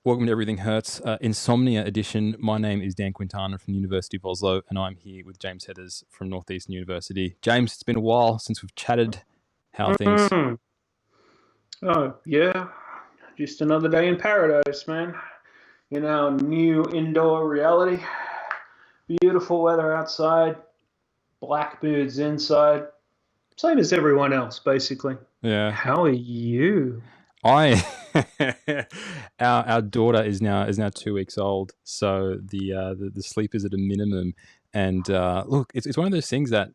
Welcome to Everything Hurts, Insomnia edition. My name is Dan Quintana from the University of Oslo, and I'm here with James Heathers from Northeastern University. James, it's been a while since we've chatted. How are things? Mm. Oh, yeah. Just another day in paradise, man. New indoor reality. Beautiful weather outside, blackbirds inside. Same as everyone else, basically. Yeah, How are you? I our daughter is now 2 weeks old, so the sleep is at a minimum. And look, it's one of those things that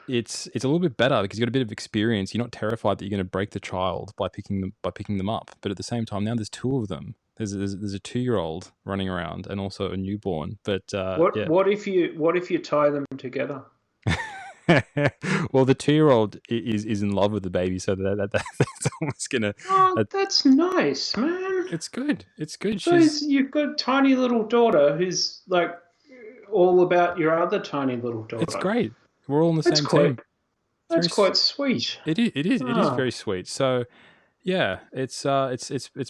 it's a little bit better because you got a bit of experience. You're not terrified that you're going to break the child by picking them up. But at the same time, now there's two of them. There's a 2-year-old running around and also a newborn. But What yeah. what if you tie them together? Well, the 2-year-old is in love with the baby, so that's almost gonna. Oh, Uh, that's nice, man. it's good. It's good. So you've got a tiny little daughter who's like all about your other tiny little It's daughter. great. We're all on the That's same quite team. It's very. that's quite sweet. It is Ah. very sweet. So yeah, it's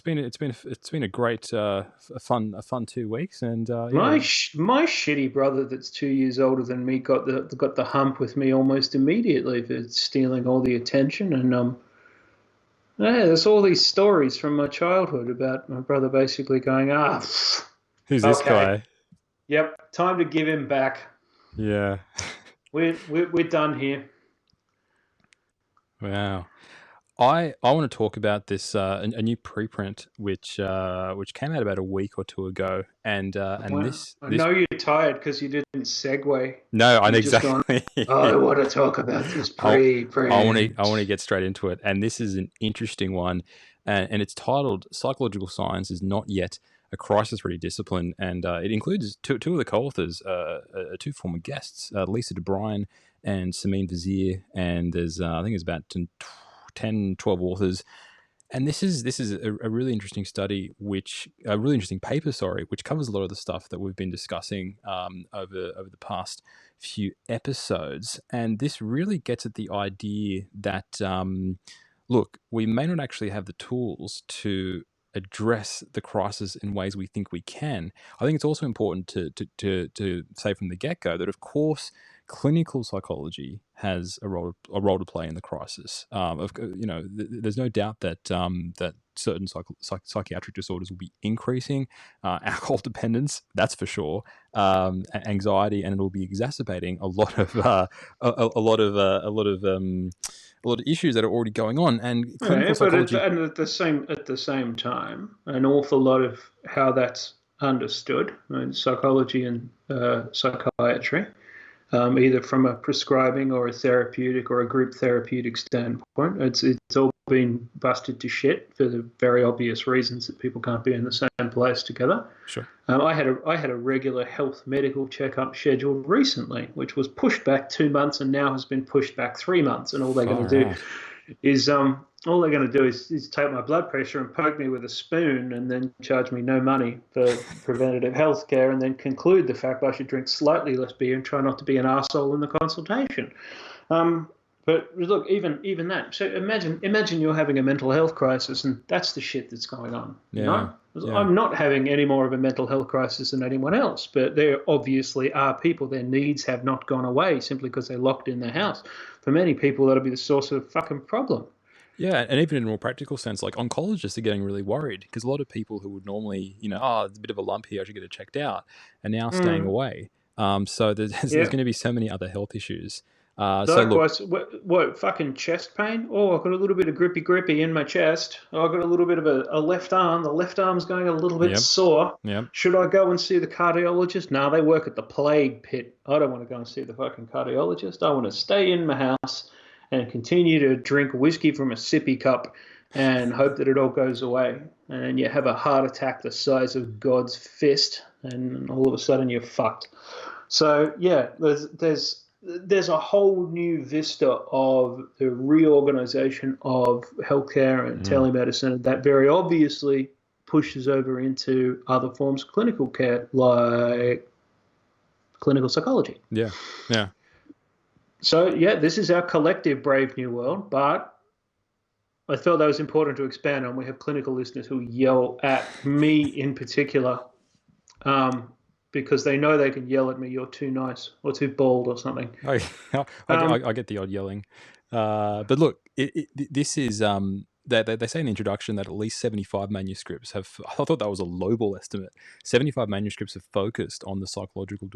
been a great a fun 2 weeks, and yeah. My shitty brother that's 2 years older than me got the hump with me almost immediately for stealing all the attention, and yeah, there's all these stories from my childhood about my brother basically going, Who's this okay, guy? yep, time to give him back. Yeah. We're done here. Wow. I want to talk about this a new preprint which came out about a week or two ago, and Well, I this know you're tired because you didn't segue. no, I know You've just gone. exactly. I want to talk about this I I want to preprint. get straight into it, and this is an interesting one, and it's titled "Psychological Science is Not Yet a Crisis-Ready Discipline," and it includes two of the co-authors, two former guests, Lisa DeBrine and Samin Vazir, and there's I think it's about 10, 12 authors. And this is a really interesting study, which a really interesting paper, sorry, which covers a lot of the stuff that we've been discussing over the past few episodes. And this really gets at the idea that look, we may not actually have the tools to address the crisis in ways we think we can. I think it's also important to say from the get go that, of course, clinical psychology has a role to play in the crisis. There's no doubt that that certain psychiatric disorders will be increasing, alcohol dependence, that's for sure, anxiety, and it will be exacerbating a lot of a lot of issues that are already going on. And clinical Yeah, but psychology, at the same time, an awful lot of how that's understood, in psychology and psychiatry, either from a prescribing or a therapeutic or a group therapeutic standpoint. It's all been busted to shit for the very obvious reasons that people can't be in the same place together. sure. I had a regular health medical checkup scheduled recently, which was pushed back 2 months and now has been pushed back 3 months. And Far out. all they're going to do is take my blood pressure and poke me with a spoon and then charge me no money for preventative health care and then conclude the fact I should drink slightly less beer and try not to be an asshole in the consultation. Um, but look, even that. So imagine you're having a mental health crisis, and that's the shit that's going on. You Yeah, know, yeah. I'm not having any more of a mental health crisis than anyone else, but there obviously are people. Their needs have not gone away simply because they're locked in their house. For many people, that'll be the source of fucking problem. Yeah, and even in a more practical sense, like oncologists are getting really worried because a lot of people who would normally, oh, there's a bit of a lump here, I should get it checked out, are now staying Mm, away. So there's yeah. going to be so many other health issues. So look, Likewise, what fucking chest pain? Oh, I've got a little bit of grippy in my chest. Oh, I've got a little bit of a left arm. The left arm's going a little bit yep, sore. yep, Should I go and see the cardiologist? No, they work at the plague pit. I don't want to go and see the fucking cardiologist. I want to stay in my house and continue to drink whiskey from a sippy cup and hope that it all goes away. And you have a heart attack the size of God's fist, and all of a sudden you're fucked. So yeah, there's a whole new vista of the reorganization of healthcare and mm, telemedicine that very obviously pushes over into other forms of clinical care like clinical psychology. yeah, yeah, So yeah, this is our collective brave new world, but I felt that was important to expand on. We have clinical listeners who yell at me in particular, because they know they can yell at me, "You're too nice," or "too bald," or something. I get the odd yelling. But look, this is they say in the introduction that at least 75 manuscripts have. I thought that was a lowball estimate. 75 manuscripts have focused on the psychological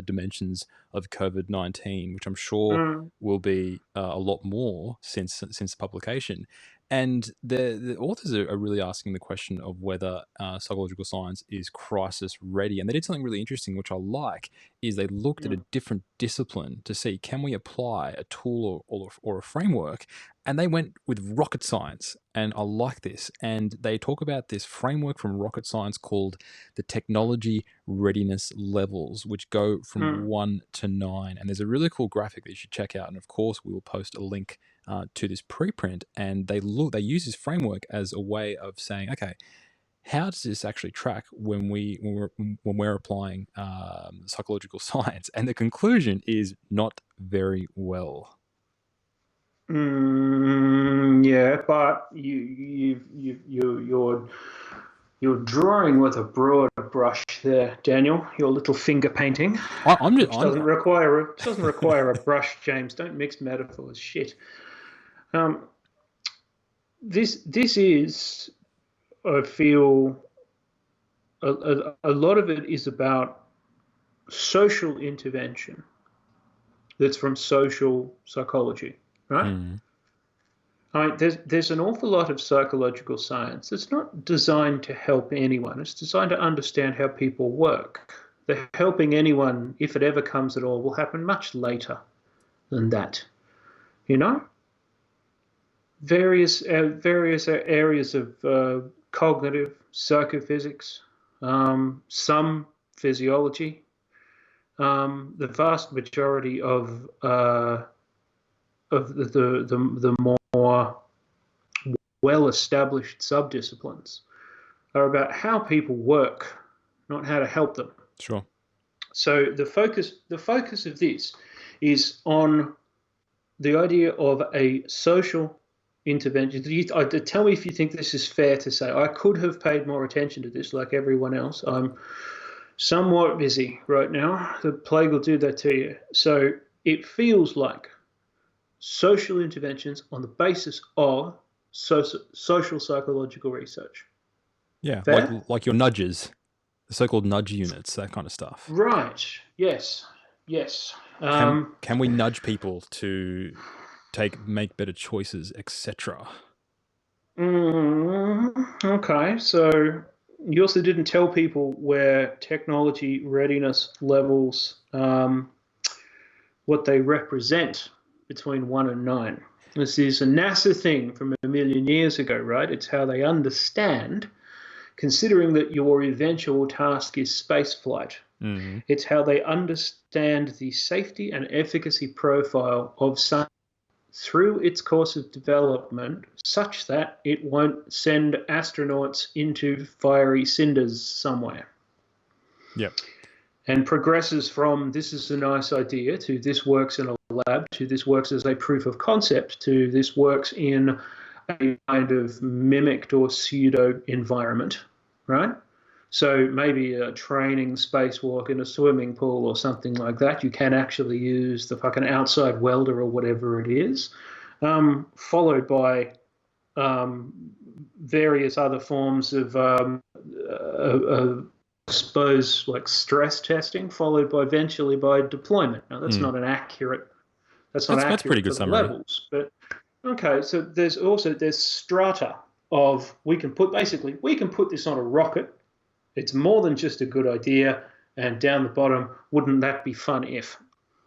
dimensions of COVID-19, which I'm sure Mm, will be a lot more since the publication. And the authors are really asking the question of whether psychological science is crisis ready. And they did something really interesting, which I like, is they looked at a mm, different discipline to see, can we apply a tool or a framework, and they went with rocket science. And I like this, and they talk about this framework from rocket science called the technology readiness levels, which go from mm. 1 to 9. And there's a really cool graphic that you should check out, and of course we will post a link to this preprint. And they use this framework as a way of saying, okay, how does this actually track when we're applying psychological science? And the conclusion is not very well. Yeah, but you're drawing with a broad brush there, Daniel. Your little finger painting, I'm just which doesn't require a brush, James. Don't mix metaphors. Shit. Um, this is, I feel, a lot of it is about social intervention. That's from social psychology, right? Mm, There's an awful lot of psychological science. It's not designed to help anyone. It's designed to understand how people work. The helping anyone, if it ever comes at all, will happen much later than that. You know, various areas of cognitive psychophysics, some physiology, the vast majority of the more well-established subdisciplines are about how people work, not how to help them. sure. So the focus of this is on the idea of a social intervention. Tell me if you think this is fair to say. I could have paid more attention to this, like everyone else. I'm somewhat busy right now. The plague will do that to you. So it feels like social interventions on the basis of social psychological research. Yeah, Fair? like your nudges, the so-called nudge units, that kind of stuff. Right. Yes. Yes. Can we nudge people to make better choices, etc.? Okay. So you also didn't tell people where technology readiness levels, what they represent between 1 and 9. This is a NASA thing from a million years ago, right? It's how they understand, considering that your eventual task is spaceflight. Mm-hmm. It's how they understand the safety and efficacy profile of something through its course of development, such that it won't send astronauts into fiery cinders somewhere. Yep. And progresses from this is a nice idea to this works in a lab to this works as a proof of concept to this works in a kind of mimicked or pseudo environment, right? So maybe a training spacewalk in a swimming pool or something like that. You can actually use the fucking outside welder or whatever it is, followed by various other forms of suppose like stress testing, followed by eventually by deployment. Now that's not an accurate. That's not accurate pretty good for the summary. levels, but okay. So there's strata of we can put this on a rocket. It's more than just a good idea, and down the bottom, wouldn't that be fun if?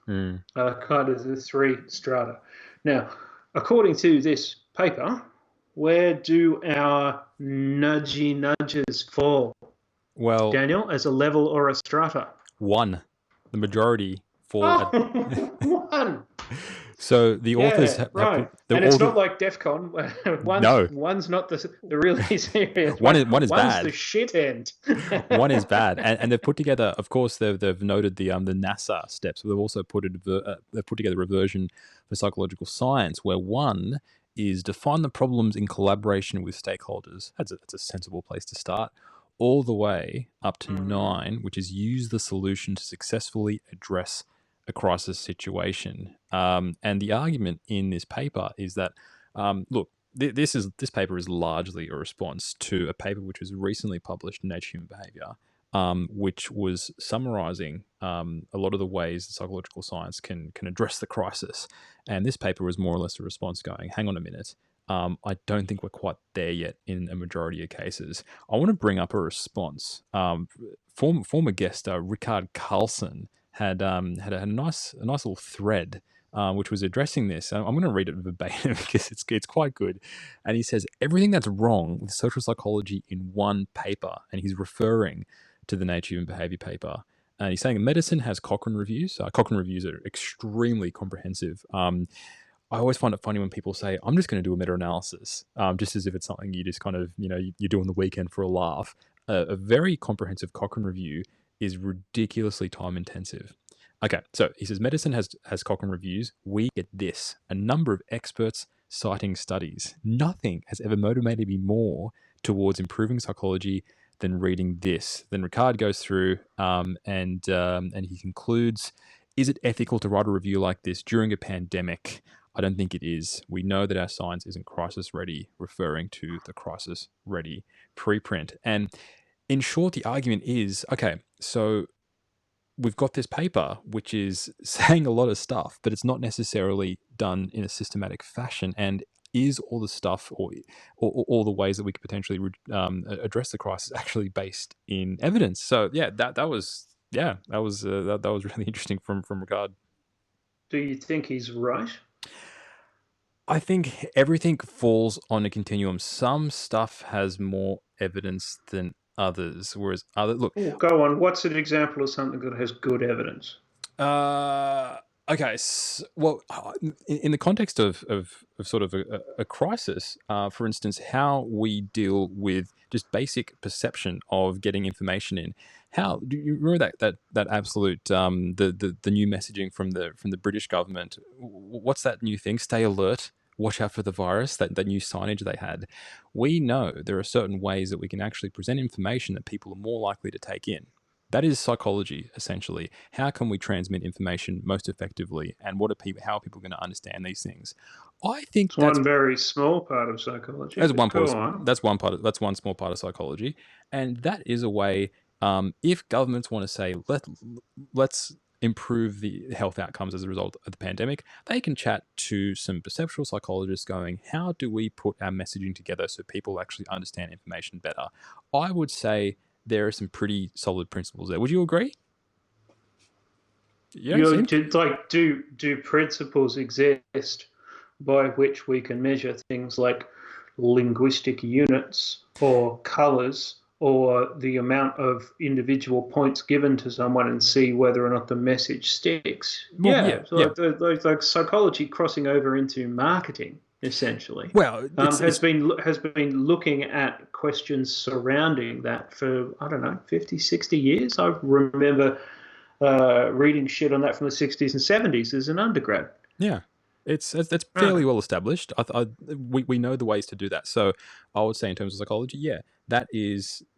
Kind of the 3 strata. Now, according to this paper, where do our nudgy nudges fall? Well, Daniel, as a level or a strata? 1. The majority fall at 1. So the authors Yeah, have right. put the And it's author, not like DEF CON. no. One's not the really serious. One is One's bad. the shit end. One is bad, and they've put together. Of course, they've noted the NASA steps, but they've also put together a version for psychological science where 1 is define the problems in collaboration with stakeholders. That's a sensible place to start. All the way up to Mm. 9, which is use the solution to successfully address a crisis situation. And the argument in this paper is that, look, this paper is largely a response to a paper which was recently published in Nature Human Behavior, which was summarizing a lot of the ways that psychological science can address the crisis. And this paper was more or less a response going, hang on a minute. I don't think we're quite there yet in a majority of cases. I want to bring up a response. Former guest Rickard Carlson had a nice little thread which was addressing this. I'm going to read it verbatim because it's quite good. And he says everything that's wrong with social psychology in one paper, and he's referring to the Nature Human Behavior paper. And he's saying medicine has Cochrane reviews. Cochrane reviews are extremely comprehensive. I always find it funny when people say, I'm just going to do a meta-analysis, just as if it's something you just kind of, you do on the weekend for a laugh. A very comprehensive Cochrane review is ridiculously time intensive. Okay, so he says medicine has Cochrane reviews. We get this: a number of experts citing studies. Nothing has ever motivated me more towards improving psychology than reading this. Then Ricard goes through and he concludes: is it ethical to write a review like this during a pandemic? I don't think it is. We know that our science isn't crisis ready, referring to the crisis ready preprint. And in short, the argument is okay, so we've got this paper which is saying a lot of stuff, but it's not necessarily done in a systematic fashion. And is all the stuff or all the ways that we could potentially address the crisis actually based in evidence? So yeah, that was that was really interesting from Ricard. Do you think he's right? I think everything falls on a continuum. Some stuff has more evidence than others, whereas other look. Oh, go on. What's an example of something that has good evidence? Uh, okay. Well, in the context of sort of a crisis, for instance, how we deal with just basic perception of getting information in. How do you remember that absolute the new messaging from the British government? What's that new thing? Stay alert. Watch out for the virus. That new signage they had. We know there are certain ways that we can actually present information that people are more likely to take in. That is psychology, essentially. How can we transmit information most effectively, and how are people going to understand these things? I think It's one very small part of psychology, but go on. that's one small part of psychology, and that is a way. If governments want to say let's improve the health outcomes as a result of the pandemic, they can chat to some perceptual psychologists going, how do we put our messaging together so people actually understand information better? I would say there are some pretty solid principles there. Would you agree? You don't seem. Like, do principles exist by which we can measure things like linguistic units or colors or the amount of individual points given to someone and see whether or not the message sticks? Well, Yeah, yeah, so yeah. like psychology crossing over into marketing essentially Well, has it's been looking at questions surrounding that for, I don't know, 50, 60 years. I remember reading shit on that from the 60s and 70s as an undergrad. yeah. That's Ah, fairly well established. We know the ways to do that. So I would say in terms of psychology, yeah, that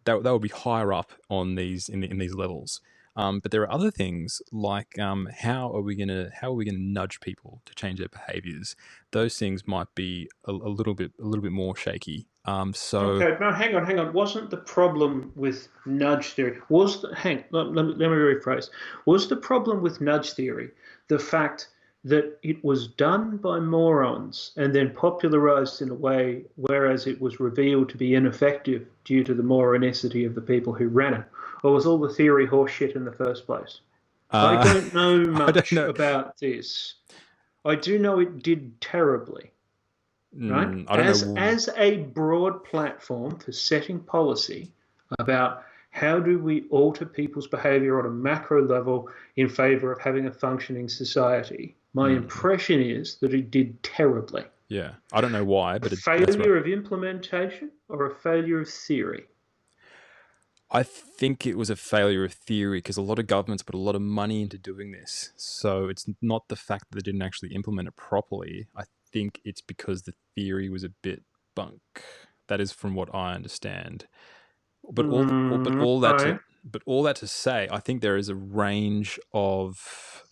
would be higher up on these in these levels. But there are other things like how are we gonna nudge people to change their behaviors? Those things might be a little bit more shaky. So okay, now hang on. Wasn't the problem with nudge theory? Let me rephrase. Was the problem with nudge theory the fact that it was done by morons and then popularized in a way whereas it was revealed to be ineffective due to the moronicity of the people who ran it? Or was all the theory horseshit in the first place? I uh, don't know I don't much know. about this. I do know it did terribly, right? I don't know. As a broad platform for setting policy about how do we alter people's behavior on a macro level in favor of having a functioning society, my Mm, impression is that it did terribly. yeah, I don't know why, A but that's right. failure of implementation or a failure of theory? I think it was a failure of theory because a lot of governments put a lot of money into doing this. So it's not the fact that they didn't actually implement it properly. I think it's because the theory was a bit bunk. That is from what I understand. But Right. all that to say, I think there is a range of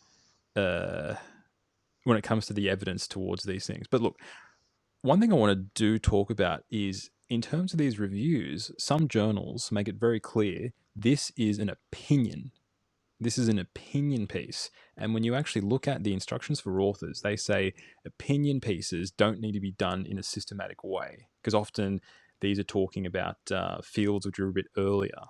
uh, when it comes to the evidence towards these things. But look, one thing I want to talk about is in terms of these reviews, some journals make it very clear this is an opinion. This is an opinion piece. And when you actually look at the instructions for authors, they say opinion pieces don't need to be done in a systematic way, because often these are talking about fields which are a bit earlier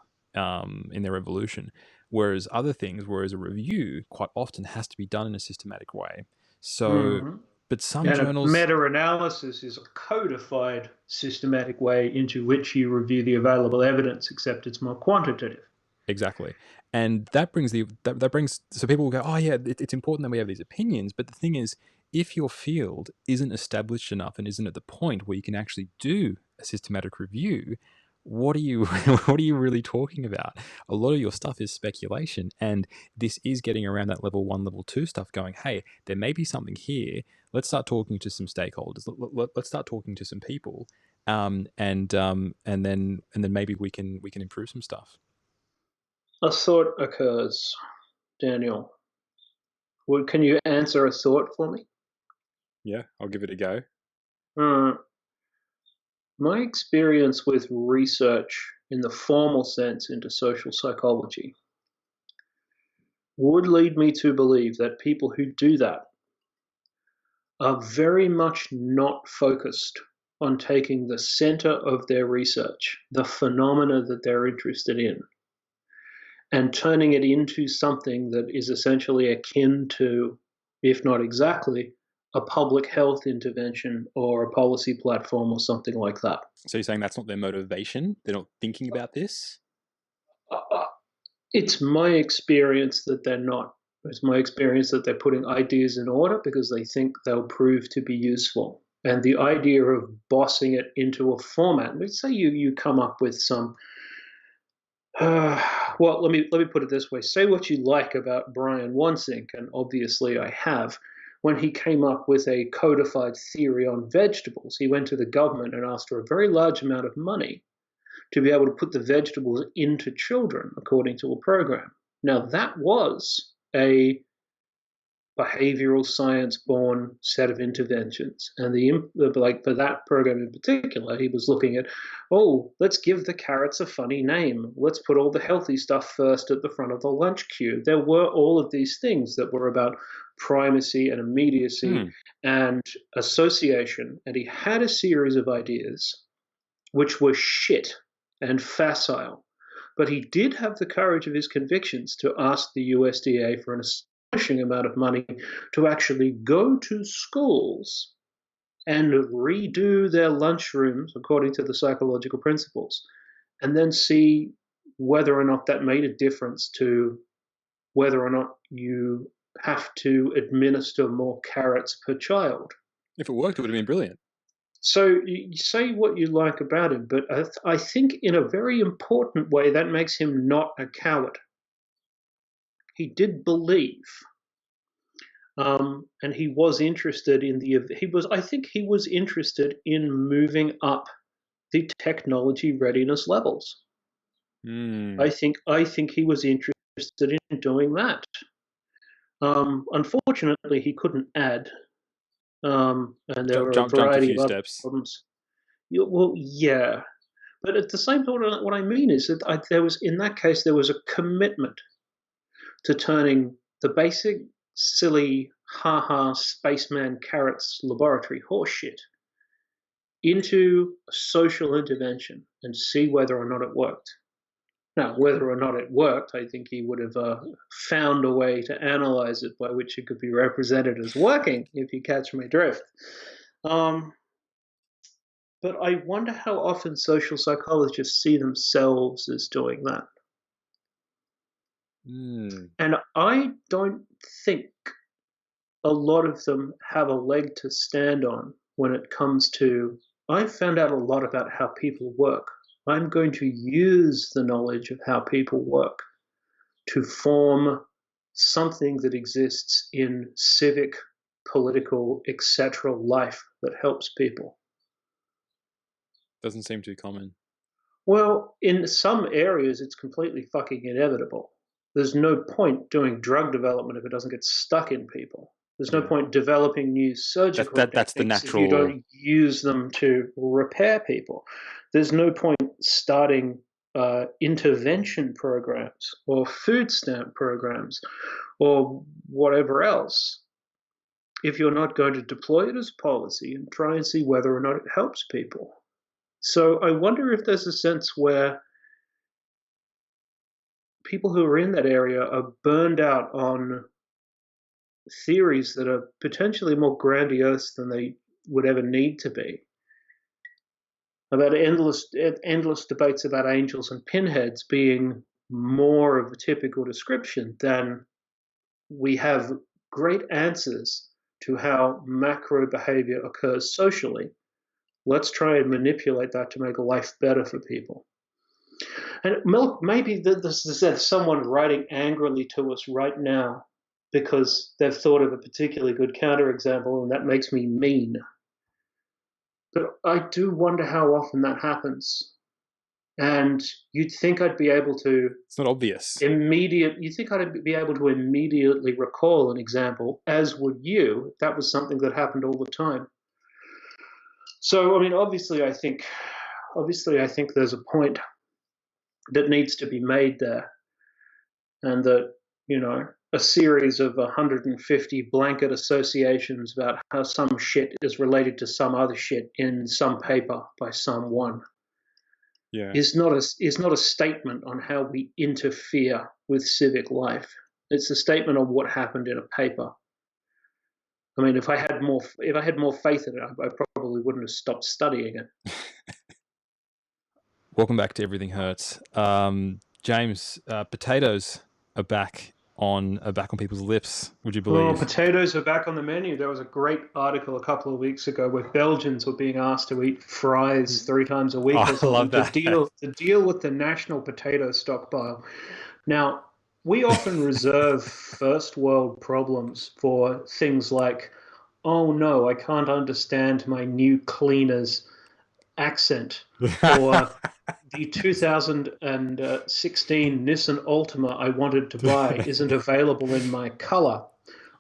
in their evolution. Whereas a review quite often has to be done in a systematic way. So, Mm-hmm. but some And a journals, meta-analysis is a codified, systematic way into which you review the available evidence, except it's more quantitative. exactly. And that brings that brings so people will go, oh yeah, it's important that we have these opinions. But the thing is, if your field isn't established enough and isn't at the point where you can actually do a systematic review, what are you what are you really talking about? A lot of your stuff is speculation, and this is getting around that level 1, level 2 stuff. Going, hey, there may be something here. Let's start talking to some stakeholders. Let's start talking to some people, and then maybe we can improve some stuff. A thought occurs, Daniel. Can you answer a thought for me? Yeah, I'll give it a go. Uh, my experience with research in the formal sense into social psychology would lead me to believe that people who do that are very much not focused on taking the center of their research, the phenomena that they're interested in, and turning it into something that is essentially akin to, if not exactly, a public health intervention or a policy platform or something like that. So you're saying that's not their motivation? They're not thinking about this? Uh, It's my experience that they're not. It's my experience that they're putting ideas in order because they think they'll prove to be useful. And the idea of bossing it into a format, let's say you come up with some well, let me put it this way. Say what you like about Brian Wansink, and obviously I have. When he came up with a codified theory on vegetables, he went to the government and asked for a very large amount of money to be able to put the vegetables into children according to a program. Now, that was a behavioral science born set of interventions. And like for that program in particular, he was looking at, oh, let's give the carrots a funny name. Let's put all the healthy stuff first at the front of the lunch queue. There were all of these things that were about primacy and immediacy and association. And he had a series of ideas which were shit and facile. But he did have the courage of his convictions to ask the USDA for an astonishing amount of money to actually go to schools and redo their lunchrooms according to the psychological principles, and then see whether or not that made a difference to whether or not you have to administer more carrots per child. If it worked, it would have been brilliant. So you say what you like about him, but I think in a very important way that makes him not a coward. He did believe, and he was interested in I think he was interested in moving up the technology readiness levels. I think he was interested in doing that. Unfortunately, he couldn't add, and there were a Jumped a variety few of other steps. problems. Well, yeah, but at the same time, what I mean is that there was, in that case, there was a commitment to turning the basic, silly, ha-ha, spaceman carrots laboratory horseshit into a social intervention and see whether or not it worked. Now, whether or not it worked, I think he would have found a way to analyze it by which it could be represented as working, if you catch my drift. Um, but I wonder how often social psychologists see themselves as doing that. And I don't think a lot of them have a leg to stand on when it comes to, I've found out a lot about how people work. I'm going to use the knowledge of how people work to form something that exists in civic, political, etc. life that helps people? Doesn't seem too common. Well, in some areas, it's completely fucking inevitable. There's no point doing drug development if it doesn't get stuck in people. There's no point developing new surgical That's the techniques if you natural. don't use them to repair people. There's no point starting intervention programs or food stamp programs or whatever else if you're not going to deploy it as policy and try and see whether or not it helps people. So I wonder if there's a sense where people who are in that area are burned out on theories that are potentially more grandiose than they would ever need to be, about endless debates about angels and pinheads being more of a typical description than we have great answers to how macro behavior occurs socially. Let's try and manipulate that to make life better for people. And maybe there's someone writing angrily to us right now because they've thought of a particularly good counterexample, and that makes me mean. But I do wonder how often that happens. And you'd think I'd be able to It's not obvious. you'd think I'd be able to immediately recall an example, as would you, if that was something that happened all the time. So, I mean, obviously I think there's a point that needs to be made there, and that, a series of 150 blanket associations about how some shit is related to some other shit in some paper by someone is not a statement on how we interfere with civic life. It's a statement on what happened in a paper. I mean, if I had more faith in it, I probably wouldn't have stopped studying it. Welcome back to Everything Hurts. James, potatoes are back on people's lips. Would you believe? Oh, potatoes are back on the menu. There was a great article a couple of weeks ago where Belgians were being asked to eat fries 3 times a week or something, I love that. to deal with the national potato stockpile. Now, we often reserve first world problems for things like, oh no, I can't understand my new cleaner's accent, or the 2016 Nissan Altima I wanted to buy isn't available in my color.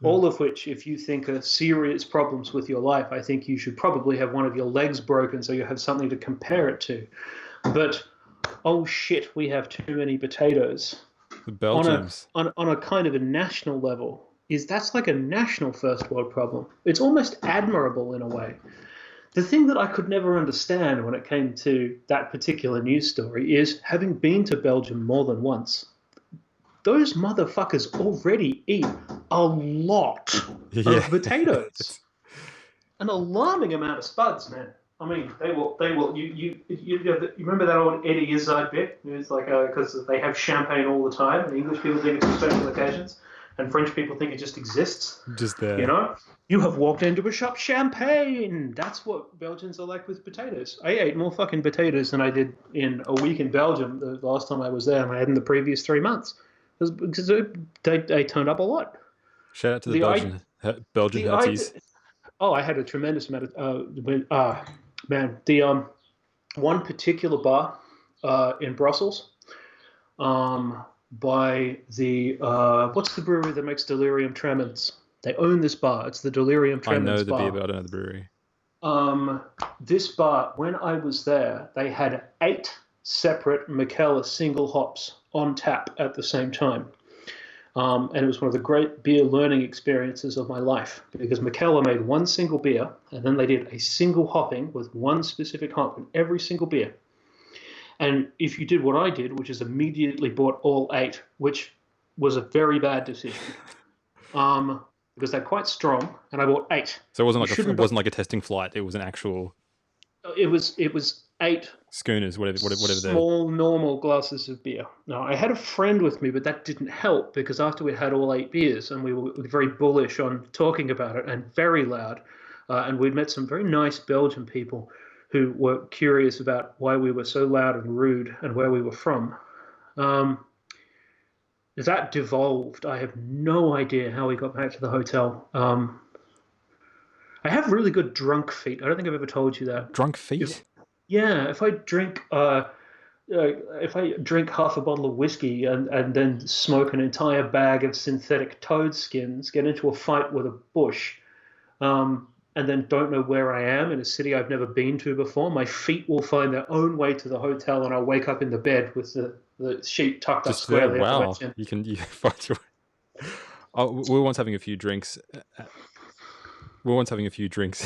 All of which, if you think are serious problems with your life, I think you should probably have one of your legs broken so you have something to compare it to. But, oh shit, we have too many potatoes. The Belgians. On a kind of a national level, that's like a national first world problem. It's almost admirable in a way. The thing that I could never understand when it came to that particular news story is, having been to Belgium more than once, those motherfuckers already eat a lot of potatoes. An alarming amount of spuds, man. I mean, they will. You remember that old Eddie Izzard bit? It's like, because they have champagne all the time, and English people think it's for special occasions, and French people think it just exists. Just there. You have walked into a shop, champagne. That's what Belgians are like with potatoes. I ate more fucking potatoes than I did in a week in Belgium the last time I was there, and I had in the previous 3 months. Because they turned up a lot. Shout out to the Belgian Herties. I had a tremendous amount of man. The one particular bar in Brussels, by the what's the brewery that makes Delirium Tremens? They own this bar. It's the Delirium Tremens bar. I know the beer, but I don't know the brewery. This bar, when I was there, they had 8 separate Mikkeller single hops on tap at the same time. And it was one of the great beer learning experiences of my life, because Mikkeller made one single beer, and then they did a single hopping with one specific hop in every single beer. And if you did what I did, which is immediately bought all 8, which was a very bad decision, because they're quite strong, and I bought 8. So it wasn't like a testing flight. It was an actual. It was 8 schooners, whatever. Small, normal glasses of beer. Now, I had a friend with me, but that didn't help, because after we had all 8 beers, and we were very bullish on talking about it and very loud, and we'd met some very nice Belgian people who were curious about why we were so loud and rude and where we were from. That devolved. I have no idea how we got back to the hotel. I have really good drunk feet. I don't think I've ever told you that. Drunk If feet? Yeah, if I drink half a bottle of whiskey and then smoke an entire bag of synthetic toad skins, get into a fight with a bush, and then don't know where I am in a city I've never been to before, my feet will find their own way to the hotel, and I'll wake up in the bed with the sheet tucked up Just there. squarely at the Wow. wet end. You find your. Oh, we were once having a few drinks. We were once having a few drinks,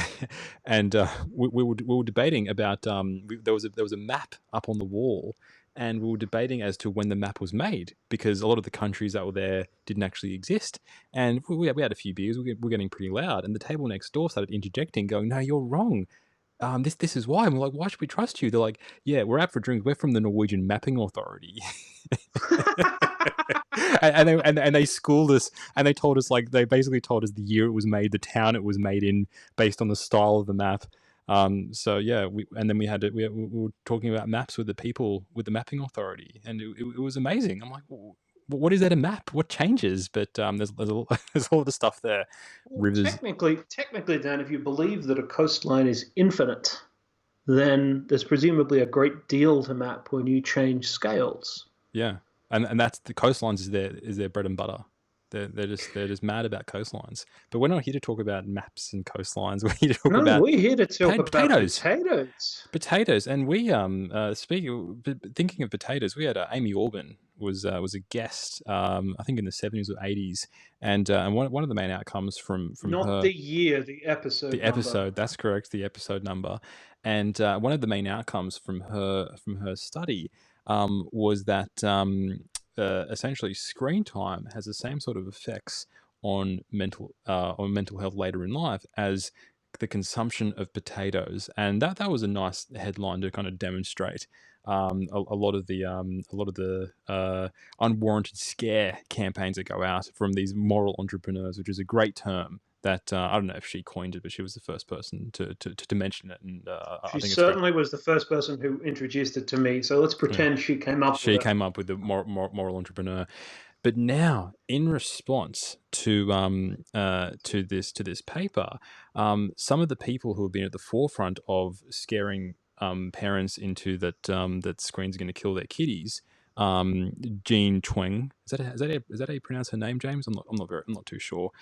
and we were debating about. There was a map up on the wall, and we were debating as to when the map was made because a lot of the countries that were there didn't actually exist. And we had a few beers. We're getting pretty loud, and the table next door started interjecting, going, "No, you're wrong. This is why." And we're like, "Why should we trust you?" They're like, "Yeah, we're out for drinks. We're from the Norwegian Mapping Authority." and they schooled us, and they told us, like, they basically told us the year it was made, the town it was made in, based on the style of the map. So yeah, and then we were talking about maps with the people with the mapping authority, and it was amazing. I'm like, what is that a map? What changes? But there's all the stuff there, Well, rivers. technically, Dan, if you believe that a coastline is infinite, then there's presumably a great deal to map when you change scales. Yeah, and that's the coastlines is their bread and butter. They're just mad about coastlines. But we're not here to talk about maps and coastlines. We're here to talk No, about we're here to talk about potatoes. potatoes. Potatoes, and we speaking thinking of potatoes, we had Amy Orban was a guest, I think in the 70s or 80s, and one of the main outcomes from Not her, the year, the the episode number. episode, that's correct, the episode number, and one of the main outcomes from her study was that essentially screen time has the same sort of effects on mental health later in life as the consumption of potatoes, and that was a nice headline to kind of demonstrate a lot of the unwarranted scare campaigns that go out from these moral entrepreneurs, which is a great term that I don't know if she coined it, but she was the first person to mention it, and I She think it's great. certainly was the first person who introduced it to me, so let's Yeah. pretend she came up with She it. came up with the moral entrepreneur. But now, in response to this paper, some of the people who have been at the forefront of scaring parents into that screen's going to kill their kiddies, Jean Tweng, is that how you pronounce her name, James? I'm not too sure.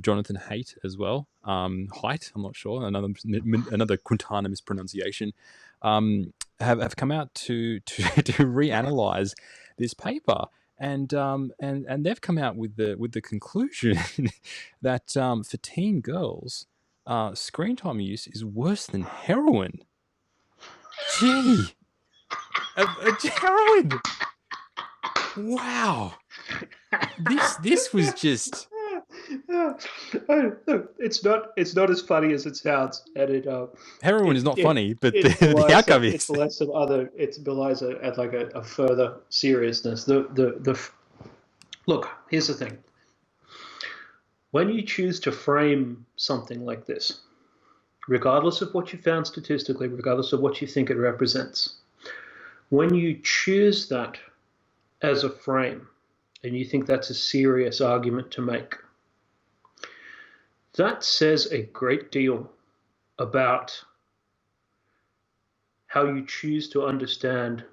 Jonathan Haidt as well. Height, I'm not sure. Another Quintana mispronunciation. Have come out to reanalyze this paper, and they've come out with the conclusion that for teen girls, screen time use is worse than heroin. Gee, heroin! Wow, this was just It's not as funny as it sounds, and heroin is it not it funny, but it the belies outcome is. it belies at like a further seriousness. The look. Here's the thing: when you choose to frame something like this, regardless of what you found statistically, regardless of what you think it represents, when you choose that as a frame, and you think that's a serious argument to make, that says a great deal about how you choose to understand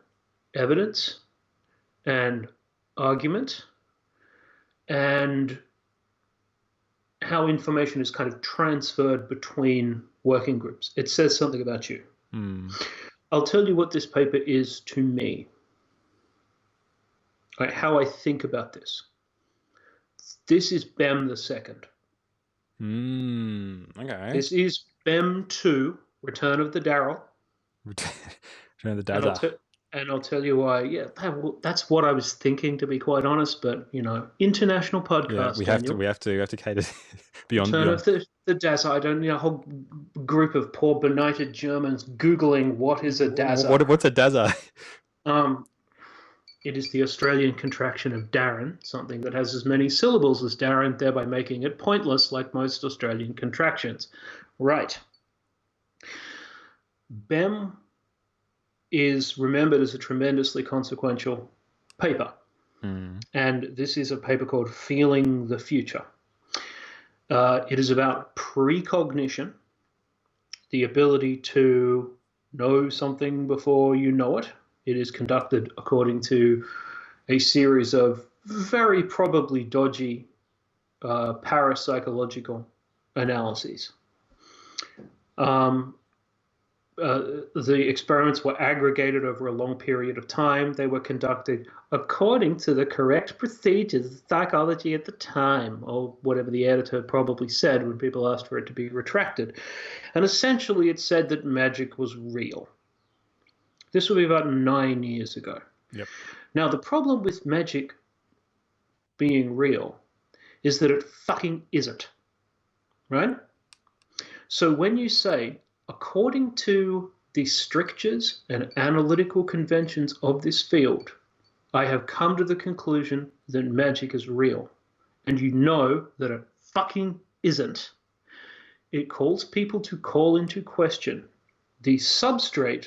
evidence and argument and how information is kind of transferred between working groups. It says something about you. Mm. I'll tell you what this paper is to me, right, how I think about this. This is BEM the second. Okay. This is BEM 2, Return of the Daryl. Return of the And I'll, Dazza. t- and I'll tell you why. Yeah, that's what I was thinking, to be quite honest. But international Yeah, podcast, Daniel. we have to cater beyond Return beyond. of the Dazzler. I don't a whole group of poor benighted Germans googling what is a Dazzler. What's a Dazza? It is the Australian contraction of Darren, something that has as many syllables as Darren, thereby making it pointless, like most Australian contractions. Right. BEM is remembered as a tremendously consequential paper. And this is a paper called Feeling the Future. It is about precognition the ability to know something before you know it. It is conducted according to a series of very probably dodgy parapsychological analyses. Um, the experiments were aggregated over a long period of time. They were conducted according to the correct procedures of psychology at the time, or whatever the editor probably said when people asked for it to be retracted. And essentially it said that magic was real. This would be about 9 years ago. Yep. Now, the problem with magic being real is that it fucking isn't, right? So when you say, according to the strictures and analytical conventions of this field, I have come to the conclusion that magic is real, and you know that it fucking isn't, it calls people to call into question the substrate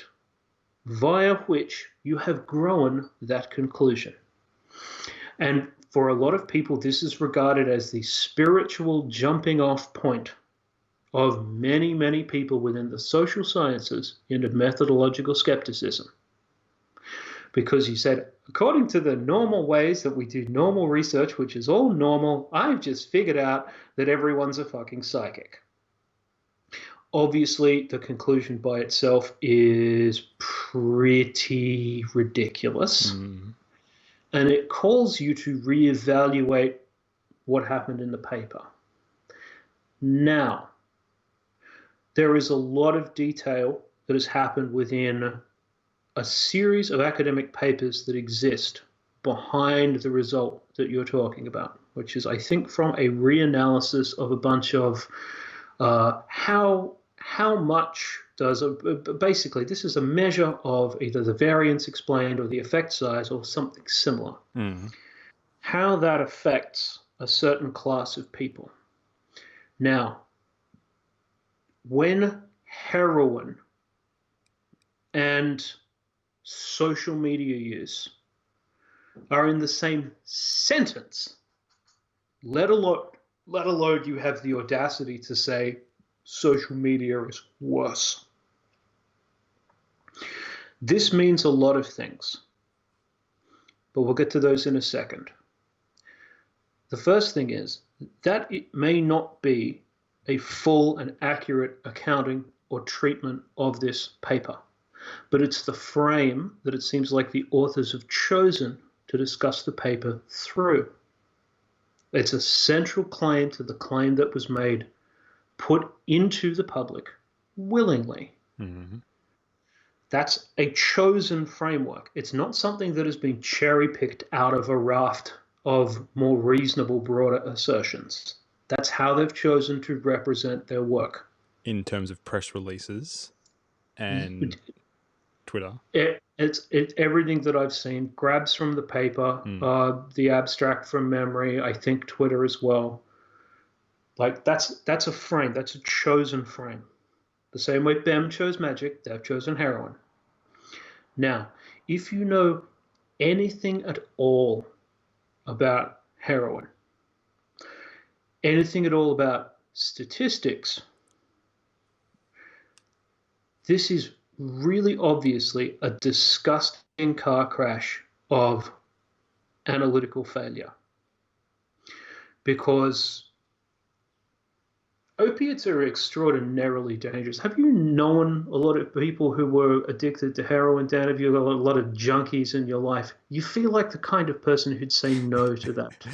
via which you have grown that conclusion. And for a lot of people, this is regarded as the spiritual jumping off point of many, many people within the social sciences into methodological skepticism. Because he said, according to the normal ways that we do normal research, which is all normal, I've just figured out that everyone's a fucking psychic. Obviously, the conclusion by itself is pretty ridiculous. Mm. And it calls you to reevaluate what happened in the paper. Now, there is a lot of detail that has happened within a series of academic papers that exist behind the result that you're talking about, which is, I think, from a reanalysis of a bunch of how much does basically this is a measure of either the variance explained or the effect size or something similar. Mm. How that affects a certain class of people. Now, when heroin and social media use are in the same sentence, let alone you have the audacity to say social media is worse. This means a lot of things, but we'll get to those in a second. The first thing is that it may not be a full and accurate accounting or treatment of this paper, but it's the frame that it seems like the authors have chosen to discuss the paper through. It's a central claim to the claim that was made, put into the public willingly. Mm-hmm. That's a chosen framework. It's not something that has been cherry-picked out of a raft of more reasonable, broader assertions. That's how they've chosen to represent their work. In terms of press releases and Twitter? It's everything that I've seen. Grabs from the paper, the abstract from memory, I think Twitter as well. Like, that's a frame. That's a chosen frame. The same way BEM chose magic, they've chosen heroin. Now, if you know anything at all about heroin, anything at all about statistics, this is really obviously a disgusting car crash of analytical failure. Because opiates are extraordinarily dangerous. Have you known a lot of people who were addicted to heroin, Dan? Have you got a lot of junkies in your life? You feel like the kind of person who'd say no to that.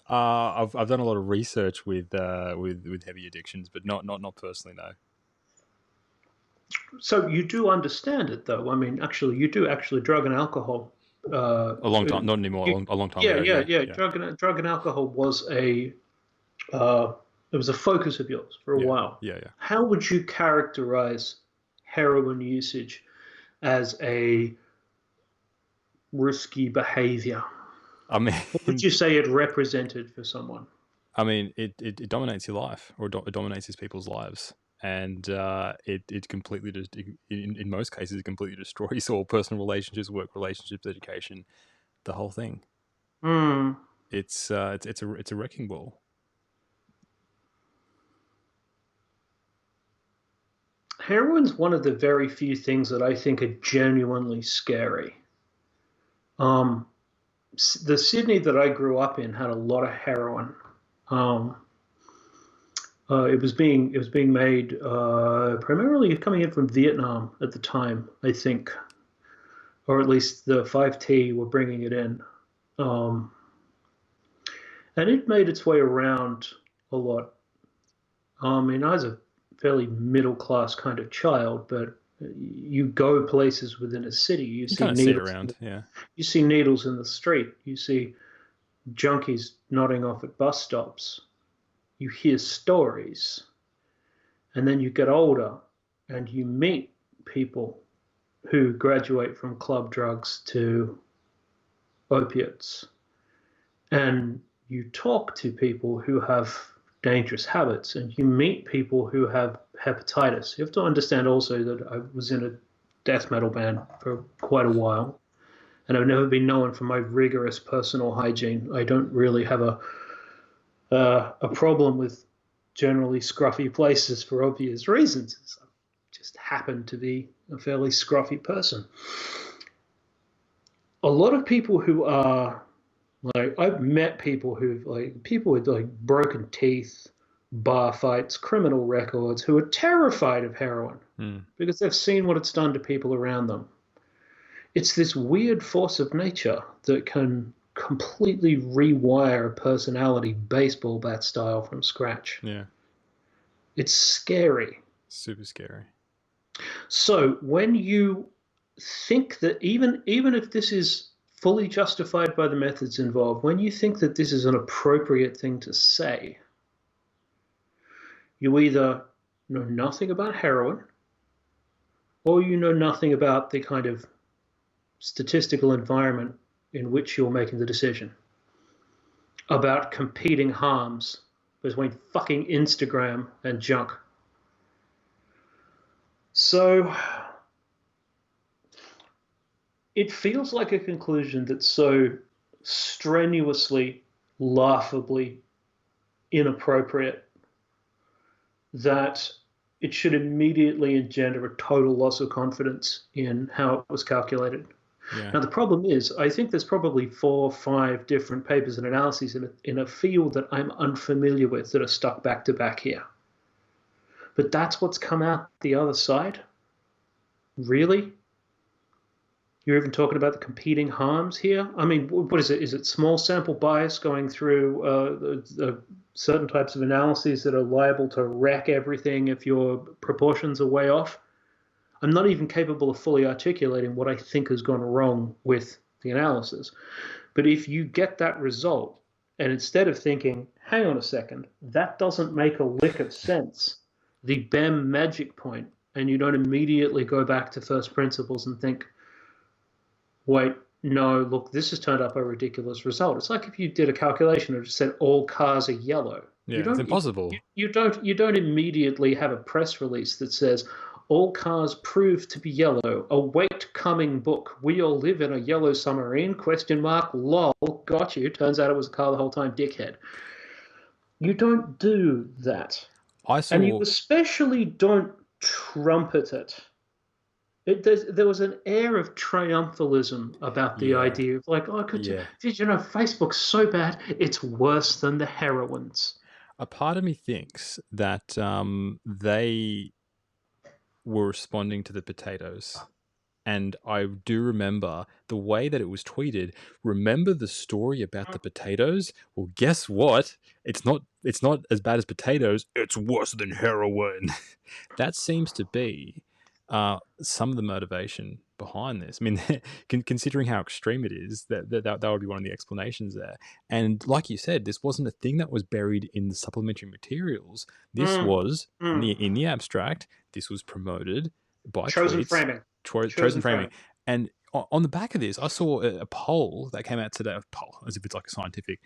I've done a lot of research with heavy addictions, but not personally, no. So you do understand it, though. I mean, you do drug and alcohol. A long time, not anymore. A long time ago. Yeah. Drug and alcohol was it was a focus of yours for a while. Yeah. How would you characterize heroin usage as a risky behavior? I mean, what would you say it represented for someone? I mean, it dominates your life, or it dominates these people's lives. And it completely, in most cases, it completely destroys all personal relationships, work relationships, education, the whole thing. It's a wrecking ball. Heroin's one of the very few things that I think are genuinely scary. Um, the Sydney that I grew up in had a lot of heroin. Um, it was being made primarily coming in from Vietnam at the time, I think, or at least the 5T were bringing it in, um, and it made its way around a lot. I mean, I was a fairly middle class kind of child, but you go places within a city, You kind of see it around, yeah. you see needles in the street, you see junkies nodding off at bus stops, you hear stories, and then you get older and you meet people who graduate from club drugs to opiates, and you talk to people who have dangerous habits, and you meet people who have hepatitis. You have to understand also that I was in a death metal band for quite a while, and I've never been known for my rigorous personal hygiene. I don't really have a problem with generally scruffy places for obvious reasons. I just happen to be a fairly scruffy person. A lot of people who are like, I've met people who've like people with like broken teeth, bar fights, criminal records, who are terrified of heroin because they've seen what it's done to people around them. It's this weird force of nature that can completely rewire a personality baseball bat style from scratch. Yeah. It's scary. Super scary. So when you think that even if this is fully justified by the methods involved, when you think that this is an appropriate thing to say, you either know nothing about heroin or you know nothing about the kind of statistical environment in which you're making the decision about competing harms between fucking Instagram and junk. So it feels like a conclusion that's so strenuously, laughably inappropriate that it should immediately engender a total loss of confidence in how it was calculated. Yeah. Now, the problem is, I think there's probably 4 or 5 different papers and analyses in a field that I'm unfamiliar with that are stuck back to back here. But that's what's come out the other side? Really? You're even talking about the competing harms here? I mean, what is it? Is it small sample bias going through certain types of analyses that are liable to wreck everything if your proportions are way off? I'm not even capable of fully articulating what I think has gone wrong with the analysis. But if you get that result, and instead of thinking, hang on a second, that doesn't make a lick of sense, the BEM magic point, and you don't immediately go back to first principles and think, wait, no, look, this has turned up a ridiculous result. It's like if you did a calculation and just said all cars are yellow. Yeah, it's impossible. You don't immediately have a press release that says all cars prove to be yellow. Await coming book. We all live in a yellow submarine? ? Lol. Got you. Turns out it was a car the whole time. Dickhead. You don't do that. And you especially don't trumpet it. There was an air of triumphalism about the idea of like, oh, did you know, Facebook's so bad, it's worse than the heroines. A part of me thinks that they were responding to the potatoes. And I do remember the way that it was tweeted. Remember the story about the potatoes? Well, guess what? It's not as bad as potatoes. It's worse than heroin. That seems to be some of the motivation behind this. I mean, considering how extreme it is, that would be one of the explanations there. And like you said, this wasn't a thing that was buried in the supplementary materials. This was in the abstract. This was promoted by chosen tweets. Framing. Chosen framing. And on the back of this, I saw a poll that came out today. A poll, as if it's like a scientific.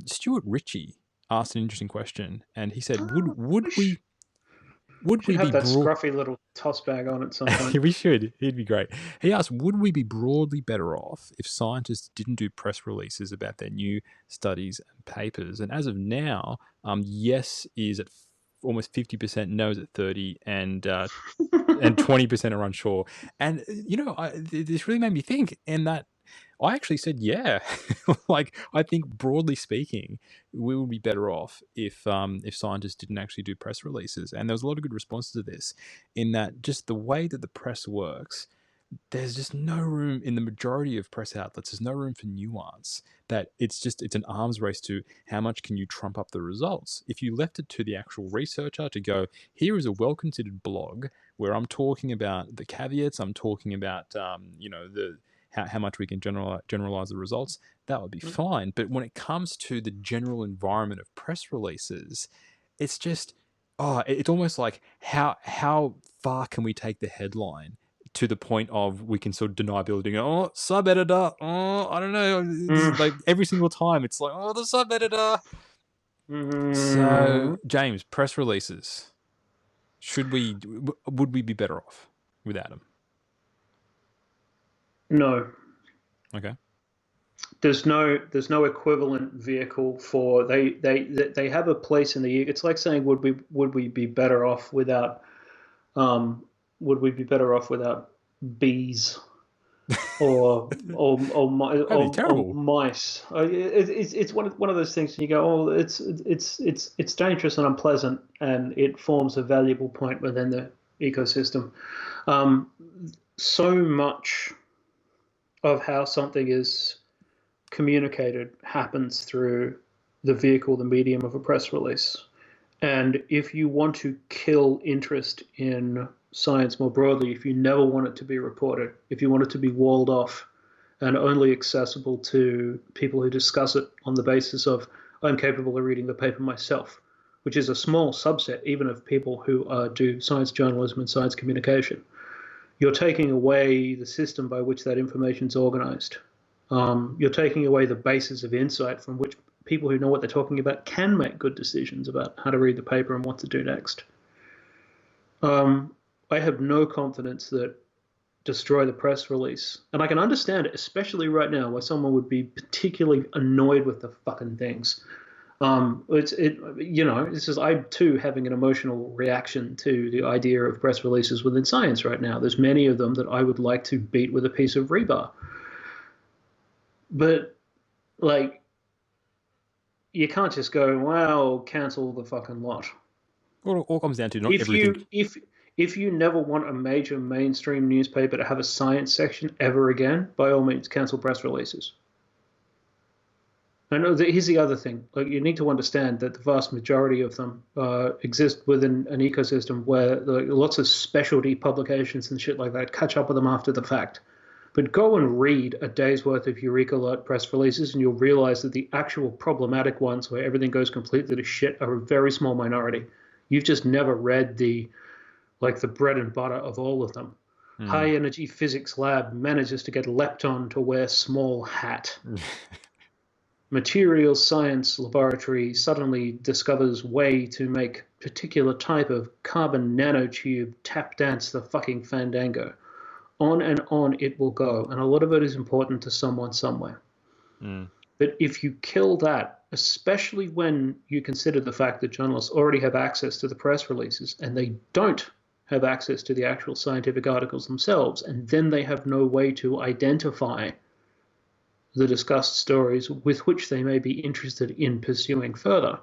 Stuart Ritchie asked an interesting question, and he said, "Would we have be that scruffy little toss bag on at some point?" We should. He'd be great. He asked, "Would we be broadly better off if scientists didn't do press releases about their new studies and papers?" And as of now, yes is at almost 50% knows at 30, and 20% are unsure. And this really made me think, in that I actually said, yeah, like, I think broadly speaking, we would be better off if scientists didn't actually do press releases. And there was a lot of good responses to this, in that just the way that the press works, there's just no room in the majority of press outlets. There's no room for nuance. That it's an arms race to how much can you trump up the results. If you left it to the actual researcher to go, here is a well-considered blog where I'm talking about the caveats, I'm talking about the how much we can generalize the results, that would be fine. But when it comes to the general environment of press releases, it's just it's almost like how far can we take the headline to the point of we can sort of deniability. Oh, sub editor. Oh, I don't know. It's like every single time it's like, oh, the sub editor. So, James, press releases. Would we be better off without them? No. Okay. There's no equivalent vehicle for they have a place in the. It's like saying would we be better off without would we be better off without bees or That'd be terrible. mice? It's one of those things. You go, oh, it's dangerous and unpleasant, and it forms a valuable point within the ecosystem. So much of how something is communicated happens through the vehicle, the medium of a press release. And if you want to kill interest in science more broadly, if you never want it to be reported, if you want it to be walled off and only accessible to people who discuss it on the basis of, I'm capable of reading the paper myself, which is a small subset even of people who do science journalism and science communication, you're taking away the system by which that information is organized. You're taking away the basis of insight from which people who know what they're talking about can make good decisions about how to read the paper and what to do next. I have no confidence that destroy the press release. And I can understand it, especially right now, why someone would be particularly annoyed with the fucking things. This is, I too having an emotional reaction to the idea of press releases within science right now. There's many of them that I would like to beat with a piece of rebar. But, like, you can't just go, well, cancel the fucking lot. All comes down to not everything. If you never want a major mainstream newspaper to have a science section ever again, by all means, cancel press releases. And here's the other thing. Like, you need to understand that the vast majority of them exist within an ecosystem where lots of specialty publications and shit like that catch up with them after the fact. But go and read a day's worth of Eureka Alert press releases and you'll realize that the actual problematic ones where everything goes completely to shit are a very small minority. You've just never read the bread and butter of all of them. High energy physics lab manages to get lepton to wear small hat. Materials science laboratory suddenly discovers way to make particular type of carbon nanotube tap dance the fucking fandango. On and on it will go. And a lot of it is important to someone somewhere. But if you kill that, especially when you consider the fact that journalists already have access to the press releases and they don't have access to the actual scientific articles themselves, and then they have no way to identify the discussed stories with which they may be interested in pursuing further,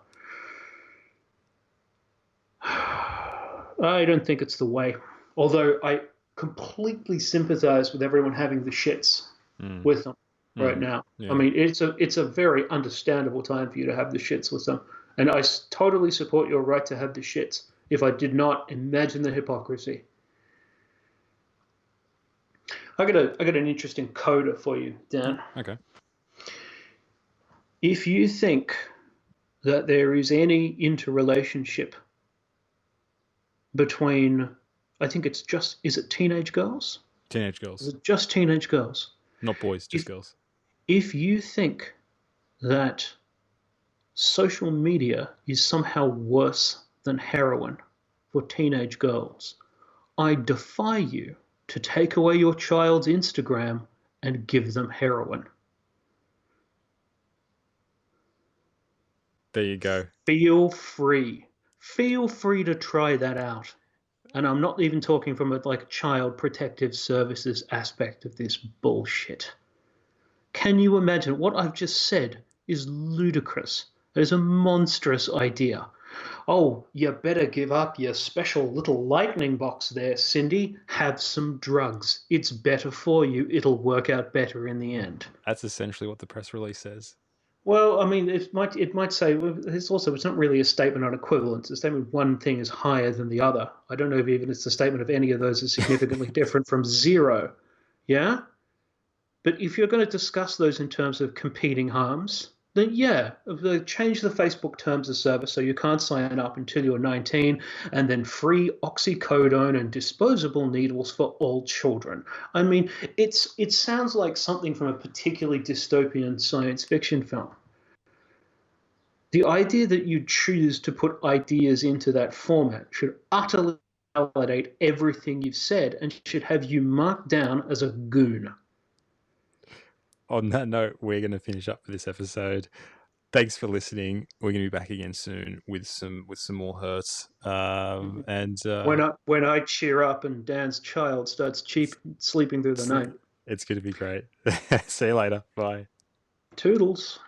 I don't think it's the way. Although I completely sympathize with everyone having the shits with them right now. Yeah. I mean, it's a very understandable time for you to have the shits with them. And I totally support your right to have the shits. If I did not, imagine the hypocrisy. I got an interesting coda for you, Dan. Okay. If you think that there is any interrelationship between, I think it's just, is it teenage girls? Teenage girls. Is it just teenage girls? Not boys, just girls. If you think that social media is somehow worse than heroin for teenage girls, I defy you to take away your child's Instagram and give them heroin. There you go. Feel free. Feel free to try that out. And I'm not even talking from a like child protective services aspect of this bullshit. Can you imagine what I've just said is ludicrous? It is a monstrous idea. Oh, you better give up your special little lightning box there, Cindy. Have some drugs. It's better for you. It'll work out better in the end. That's essentially what the press release says. Well, I mean, it might say it's not really a statement on equivalence. A statement one thing is higher than the other. I don't know if even it's a statement of any of those is significantly different from zero. Yeah? But if you're going to discuss those in terms of competing harms, then yeah, change the Facebook terms of service so you can't sign up until you're 19, and then free oxycodone and disposable needles for all children. I mean, it sounds like something from a particularly dystopian science fiction film. The idea that you choose to put ideas into that format should utterly validate everything you've said and should have you marked down as a goon. On that note, we're going to finish up for this episode. Thanks for listening. We're going to be back again soon with some more hurts. And when I cheer up and Dan's child starts sleeping through the night. It's going to be great. See you later. Bye. Toodles.